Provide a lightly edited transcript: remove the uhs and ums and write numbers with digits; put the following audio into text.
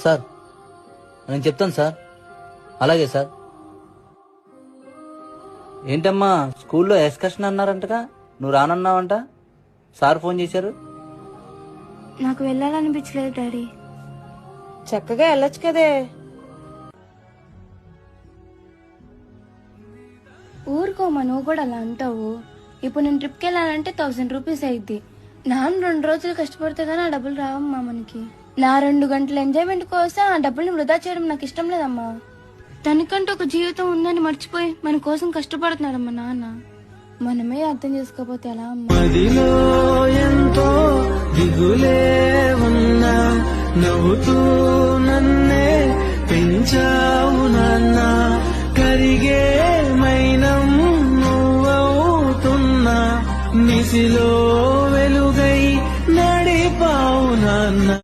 Sir నేను చెప్తాను sir. అలాగే సార్. ఏంటమ్మా స్కూల్లో ఎక్స్కర్షన్ అన్నారంటగా, నువ్వు రానన్నావంట. సార్ ఫోన్ చేశారు. నాకు వెళ్ళాలనిపించలేదు డాడీ. చక్కగా వెళ్ళొచ్చు కదే. ఊరుకోమా, నువ్వు కూడా అలా అంటావు. ఇప్పుడు నేను ట్రిప్కి వెళ్ళాలంటే 1000 రూపీస్ అయింది. నాన్న 2 రోజులు కష్టపడితే గానీ ఆ డబ్బులు రావమ్మా మనకి. నా 2 గంటల ఎంజాయ్మెంట్ కోసం ఆ డబ్బుల్ని వృధా చేయడం నాకు ఇష్టం లేదమ్మా. తనకంటూ ఒక జీవితం ఉందని మర్చిపోయి మన కోసం కష్టపడుతున్నాడమ్మా నాన్న. మనమే అర్థం చేసుకోపోతే ఎలా అమ్మా? మదిలో ఎంతో దిగులే ఉన్నా నవ్వుతూ